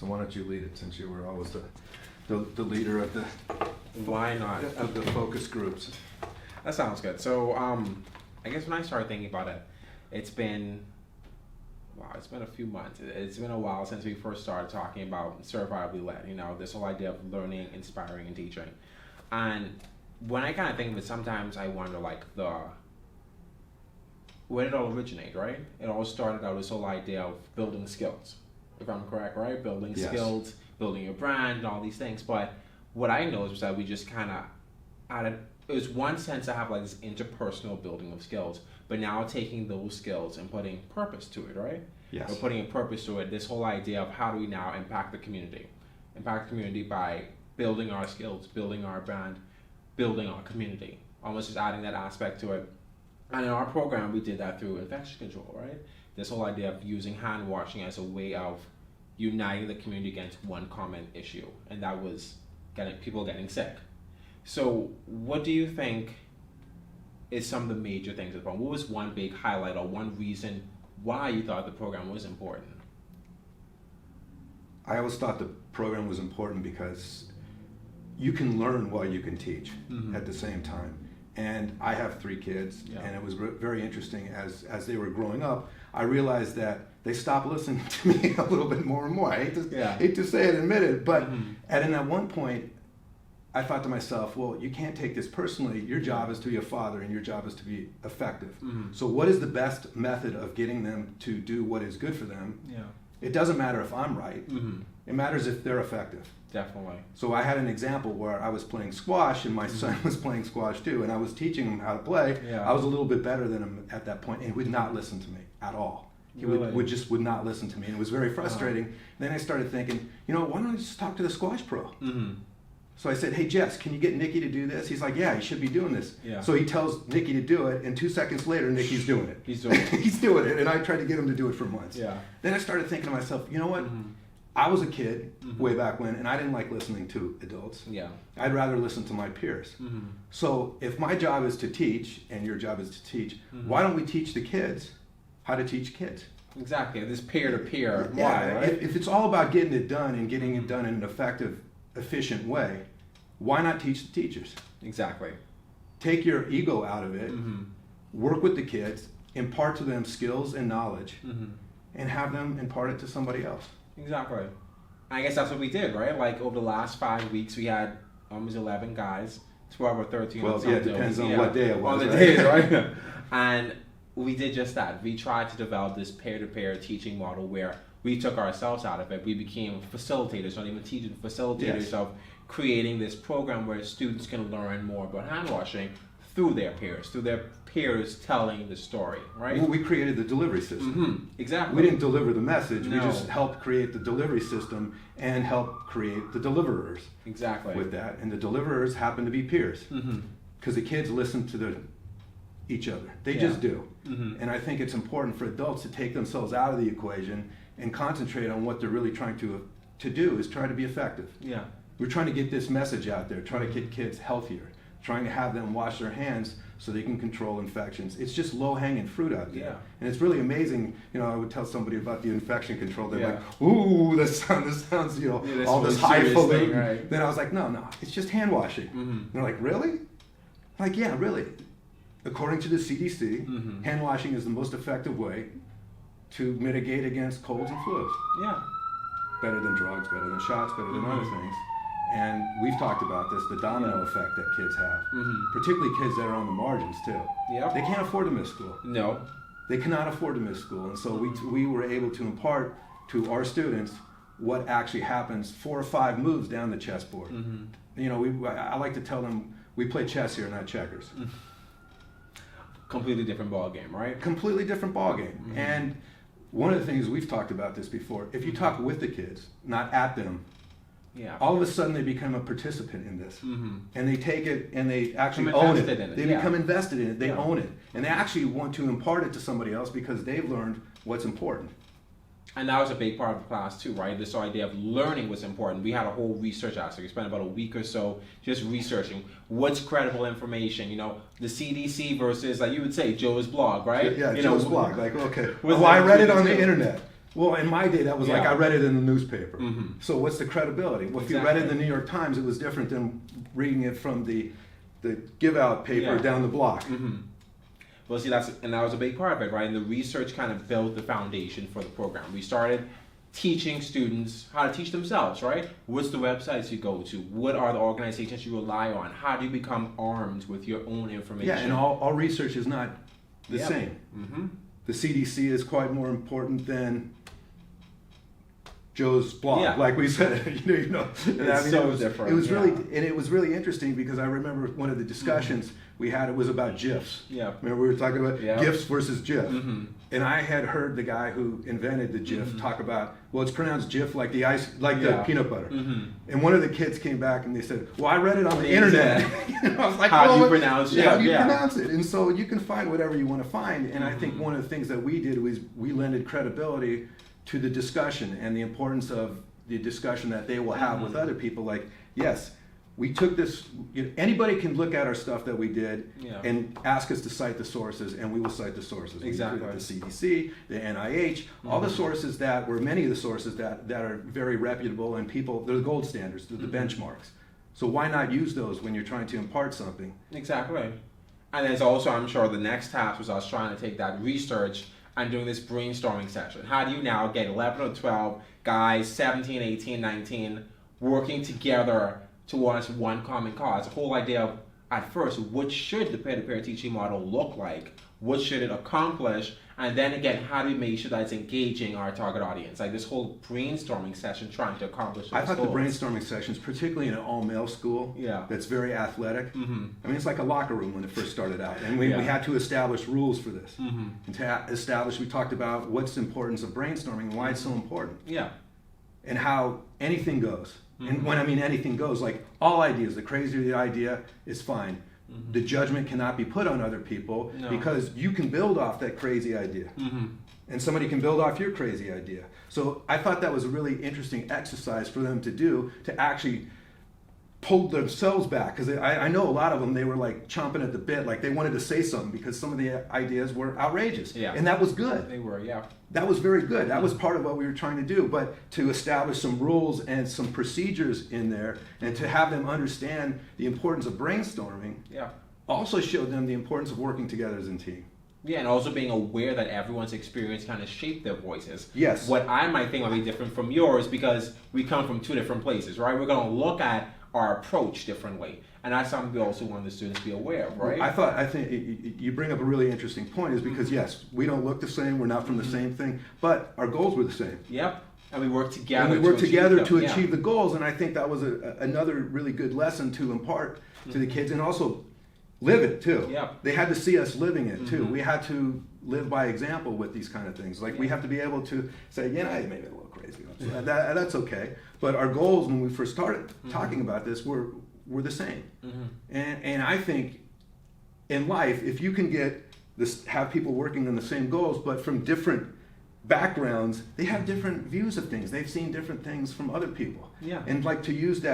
So why don't you lead it, since you were always the leader of the Why not? of the focus groups? That sounds good. So I guess when I started thinking about it, it's been a few months. It's been a while since we first started talking about Certifiably LIT, this whole idea of learning, inspiring, and teaching. And when I kind of think of it, sometimes I wonder, where did it all originate, right? It all started out with this whole idea of building skills, if I'm correct, right? Building Yes. skills, building your brand, and all these things. But what I noticed was that we just kind of added, it was one sense to have this interpersonal building of skills, but now taking those skills and putting purpose to it, right? Yes. We're putting a purpose to it, this whole idea of how do we now impact the community? Impact the community by building our skills, building our brand, building our community. Almost just adding that aspect to it. And in our program, we did that through infection control, right? This whole idea of using hand washing as a way of uniting the community against one common issue, and that was people getting sick. So what do you think is some of the major things of the program? What was one big highlight or one reason why you thought the program was important? I always thought the program was important because you can learn while you can teach at the same time. And I have 3 kids, and it was very interesting as they were growing up. I realized that they stopped listening to me a little bit more and more. I hate to say it, admit it, but at one point, I thought to myself, well, you can't take this personally. Your job is to be a father, and your job is to be effective. So what is the best method of getting them to do what is good for them? It doesn't matter if I'm right. It matters if they're effective. Definitely. So I had an example where I was playing squash, and my son was playing squash too, and I was teaching him how to play. I was a little bit better than him at that point, and he would not listen to me at all. He would not listen to me, and it was very frustrating. Then I started thinking, why don't I just talk to the squash pro? So I said, hey, Jess, can you get Nikki to do this? He's like, yeah, he should be doing this. So he tells Nikki to do it, and 2 seconds later, Nikki's doing it. He's doing it. He's doing it, and I tried to get him to do it for months. Yeah. Then I started thinking to myself, you know what? I was a kid way back when, and I didn't like listening to adults. I'd rather listen to my peers. So if my job is to teach, and your job is to teach, why don't we teach the kids how to teach kids? Exactly, this peer-to-peer model, Yeah, right? if it's all about getting it done and getting it done in an effective, efficient way, why not teach the teachers? Exactly. Take your ego out of it, work with the kids, impart to them skills and knowledge, and have them impart it to somebody else. Exactly. I guess that's what we did, right? Over the last 5 weeks, we had almost 11 guys, 12 or 13. Well, it depends on what day it was. On the days, right? And we did just that. We tried to develop this peer-to-peer teaching model where we took ourselves out of it. We became facilitators, not even teachers, facilitators of creating this program where students can learn more about hand washing through their peers telling the story, right? Well, we created the delivery system. Exactly. We didn't deliver the message. No. We just helped create the delivery system and helped create the deliverers. Exactly. With that, and the deliverers happen to be peers, because the kids listen to each other. They just do. And I think it's important for adults to take themselves out of the equation and concentrate on what they're really trying to do is try to be effective. We're trying to get this message out there, trying to get kids healthier, trying to have them wash their hands so they can control infections. It's just low-hanging fruit out there. And it's really amazing. I would tell somebody about the infection control. They're like, ooh, this sounds, all this highfalutin. Right? Then I was like, no, it's just hand washing. And they're like, really? I'm like, yeah, really. According to the CDC, hand washing is the most effective way to mitigate against colds and flus. Better than drugs, better than shots, better than other things. And we've talked about this, the domino effect that kids have, particularly kids that are on the margins too. They can't afford to miss school. No. They cannot afford to miss school. And so we were able to impart to our students what actually happens 4 or 5 moves down the chessboard. I like to tell them, we play chess here, not checkers. Completely different ball game, right? Completely different ball game. And one of the things, we've talked about this before, if you talk with the kids, not at them, all of a sudden they become a participant in this. And they take it and they actually own it. They become invested in it. They own it. And they actually want to impart it to somebody else because they've learned what's important. And that was a big part of the class too, right? This idea of learning was important. We had a whole research aspect. We spent about a week or so just researching what's credible information. The CDC versus, like you would say, Joe's blog, right? Joe's blog. Like, okay. Well, I read it on the internet. Well, in my day, that was like Yeah. I read it in the newspaper. Mhm. So what's the credibility? Well, if you read it in the New York Times, it was different than reading it from the give out paper Yeah. down the block. Well, see, that was a big part of it, right? And the research kind of built the foundation for the program. We started teaching students how to teach themselves, right? What's the websites you go to? What are the organizations you rely on? How do you become armed with your own information? Yeah, and all research is not the Yep. same. Mm-hmm. The CDC is quite more important than Joe's blog, Yeah. like we said. you know. And It's so it was, different, It was yeah. really, and it was really interesting because I remember one of the discussions we had. It was about GIFs. Yeah. Remember we were talking about Yeah. GIFs versus GIF. Mm-hmm. And I had heard the guy who invented the GIF talk about, well, it's pronounced GIF like the ice, like the Yeah. peanut butter. Mm-hmm. And one of the kids came back and they said, well, I read it on the Yeah. internet. And I was like, How do you well, pronounce yeah, GIF? how do you Yeah. pronounce it? And so you can find whatever you want to find. And I think one of the things that we did was we lended credibility to the discussion and the importance of the discussion that they will have with other people. Like, yes, we took this, anybody can look at our stuff that we did Yeah. and ask us to cite the sources, and we will cite the sources. Exactly. We included the CDC, the NIH, all the sources that were, many of the sources that are very reputable, and people, they're the gold standards, they're the benchmarks. So why not use those when you're trying to impart something? Exactly. And there's also, I'm sure, the next task was us trying to take that research and doing this brainstorming session. How do you now get 11 or 12 guys, 17, 18, 19, working together towards one common cause? The whole idea of, at first, what should the peer-to-peer teaching model look like? What should it accomplish? And then again, how do we make sure that it's engaging our target audience? Like this whole brainstorming session trying to accomplish those I thought goals. the brainstorming sessions, particularly in an all-male school Yeah. that's very athletic, Mm-hmm. I mean, it's like a locker room when it first started out. And we Yeah. had to establish rules for this. Mm-hmm. And to establish, we talked about what's the importance of brainstorming and why it's so important. Yeah. And how anything goes. And when I mean anything goes, like all ideas, the crazier the idea is fine. The judgment cannot be put on other people No. because you can build off that crazy idea. Mm-hmm. And somebody can build off your crazy idea. So I thought that was a really interesting exercise for them to do, to actually pull themselves back. Because I know a lot of them, they were like chomping at the bit, like they wanted to say something because some of the ideas were outrageous. Yeah. And that was good. They were, yeah. That was very good. That was part of what we were trying to do. But to establish some rules and some procedures in there and to have them understand the importance of brainstorming Yeah. also showed them the importance of working together as a team. Yeah, and also being aware that everyone's experience kind of shaped their voices. Yes. What I might think might be different from yours because we come from two different places, right? We're going to look at our approach differently. And that's something we also want the students to be aware of, right? I think you bring up a really interesting point is because yes, we don't look the same, we're not from the same thing, but our goals were the same. Yep. And we work together. And we worked together to them. achieve the goals, and I think that was another really good lesson to impart to the kids and also live it too. Yep. They had to see us living it too. We had to live by example with these kind of things. Like we have to be able to say, yeah, I made it a little crazy. That's okay. But our goals when we first started talking about this were the same. And I think in life, if you can have people working on the same goals, but from different backgrounds, they have different views of things. They've seen different things from other people. Yeah. And like to use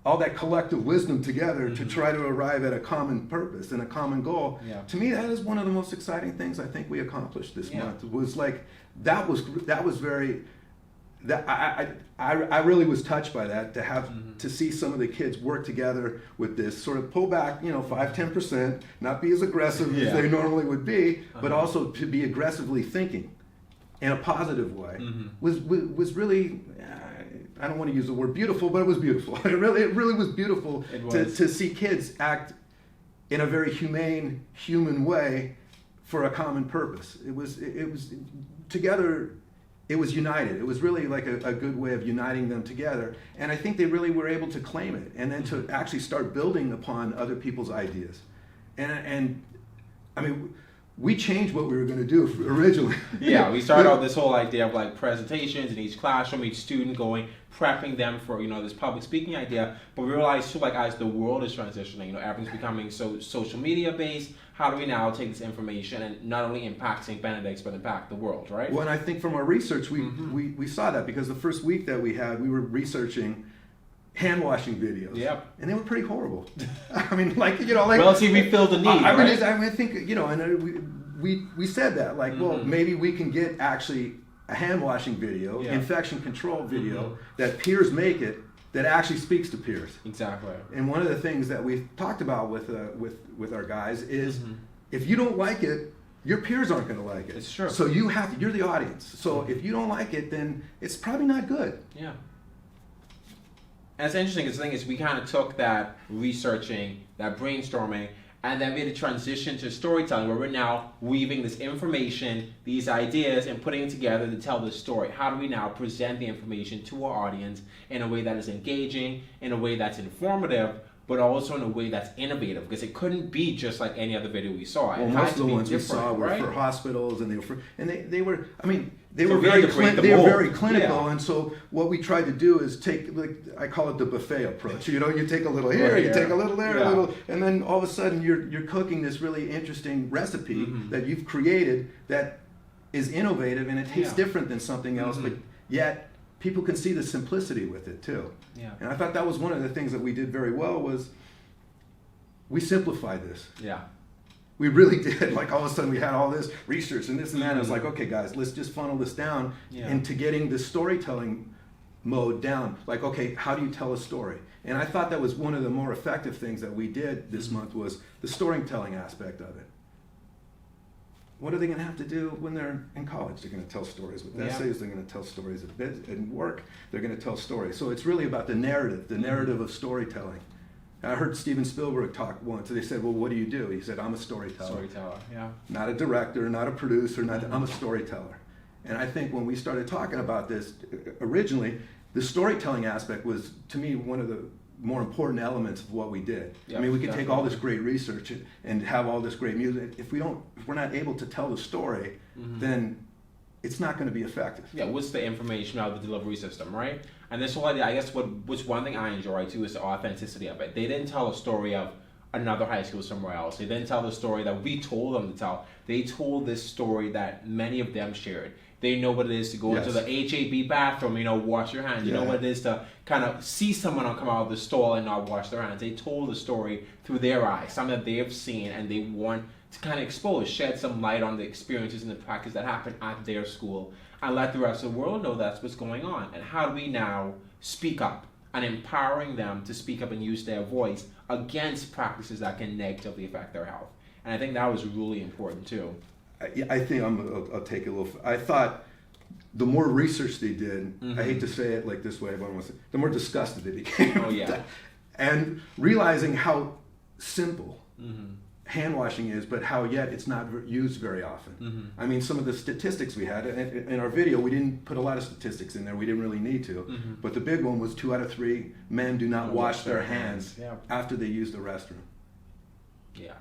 all that collective wisdom together to try to arrive at a common purpose and a common goal. Yeah. To me, that is one of the most exciting things I think we accomplished this Yeah. month. Was like that was very. That I really was touched by that, to have to see some of the kids work together with this, sort of pull back, 5-10%, not be as aggressive Yeah. as they normally would be, but also to be aggressively thinking in a positive way was really, I don't want to use the word beautiful, but it was beautiful. It really was beautiful to see kids act in a very humane, human way for a common purpose. It was together. It was united. It was really like a good way of uniting them together. And I think they really were able to claim it and then to actually start building upon other people's ideas. And I mean, we changed what we were going to do originally. Yeah, we started out this whole idea of like presentations in each classroom, each student prepping them for, this public speaking idea. But we realized too, like as the world is transitioning, everything's becoming so social media based. How do we now take this information and not only impact St. Benedict's, but impact the world, right? Well, and I think from our research, we saw that because the first week that we were research hand washing videos. Yep. And they were pretty horrible. I mean, well, see, we filled the need, right? I think, and we said that, well, maybe we can get actually a hand washing video, Yeah. infection control video that peers make it that actually speaks to peers. Exactly. And one of the things that we've talked about with our guys is if you don't like it, your peers aren't going to like it. It's true. So you're the audience. So if you don't like it, then it's probably not good. Yeah. And it's interesting because the thing is, we kind of took that researching, that brainstorming, and then made a transition to storytelling where we're now weaving this information, these ideas, and putting it together to tell this story. How do we now present the information to our audience in a way that is engaging, in a way that's informative, but also in a way that's innovative? Because it couldn't be just like any other video we saw. Well, most of the ones we saw were for hospitals, and they were very clinical. And so what we tried to do is take, like, I call it the buffet approach. You take a little here, you take a little there, a little, and then all of a sudden you're cooking this really interesting recipe that you've created that is innovative and it tastes different than something else, but yet people can see the simplicity with it too. Yeah. And I thought that was one of the things that we did very well was we simplified this. Yeah. We really did. Like, all of a sudden we had all this research and this and that. And it was like, okay, guys, let's just funnel this down into getting the storytelling mode down. Like, okay, how do you tell a story? And I thought that was one of the more effective things that we did this month was the storytelling aspect of it. What are they going to have to do when they're in college? They're going to tell stories with essays. They're going to tell stories at work. They're going to tell stories. So it's really about the narrative of storytelling. I heard Steven Spielberg talk once. They said, well, what do you do? He said, I'm a storyteller. Storyteller, yeah. Not a director, not a producer, I'm a storyteller. And I think when we started talking about this originally, the storytelling aspect was, to me, one of the more important elements of what we did. Yeah, I mean, we could take all this great research and have all this great music. If we're not able to tell the story, then it's not going to be effective. Yeah, what's the information out of the delivery system, right? And this whole idea, I guess what's one thing I enjoy too is the authenticity of it. They didn't tell a story of another high school somewhere else. They didn't tell the story that we told them to tell. They told this story that many of them shared. They know what it is to go into the HAB bathroom, wash your hands. You know what it is to kind of see someone come out of the stall and not wash their hands. They told the story through their eyes, something that they have seen, and they want to kind of expose, shed some light on the experiences and the practice that happened at their school, and let the rest of the world know that's what's going on. And how do we now speak up and empowering them to speak up and use their voice against practices that can negatively affect their health? And I think that was really important too. I think I'll take a little. I thought the more research they did, I hate to say it like this way, but the more disgusted they became. Oh yeah. And realizing how simple hand washing is, but how yet it's not used very often. I mean, some of the statistics we had in our video, we didn't put a lot of statistics in there. We didn't really need to. But the big one was 2 out of 3 men do not wash their hands after they use the restroom. Yeah,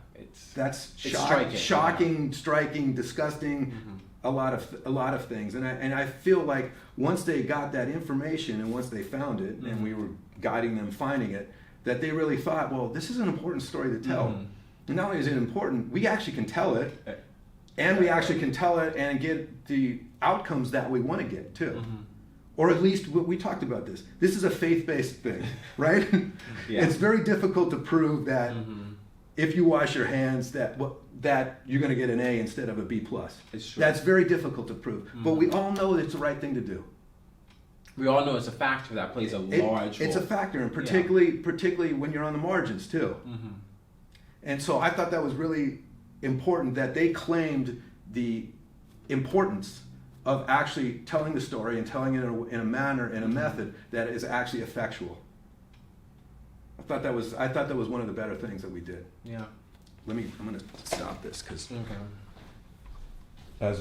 that's striking, striking, disgusting. A lot of things, and I feel like once they got that information and once they found it, and we were guiding them finding it, that they really thought, well, this is an important story to tell. And not only is it important, we actually can tell it, and we actually can tell it and get the outcomes that we want to get too. Or at least we talked about this. This is a faith-based thing, right? It's very difficult to prove that if you wash your hands that you're going to get an A instead of a B+. It's true. That's very difficult to prove. But we all know that it's the right thing to do. We all know it's a factor that plays a large role. It's a factor, and particularly when you're on the margins too. And so I thought that was really important that they claimed the importance of actually telling the story and telling it in a manner, in a method that is actually effectual. I thought that was one of the better things that we did. Yeah. I'm going to stop this because okay. as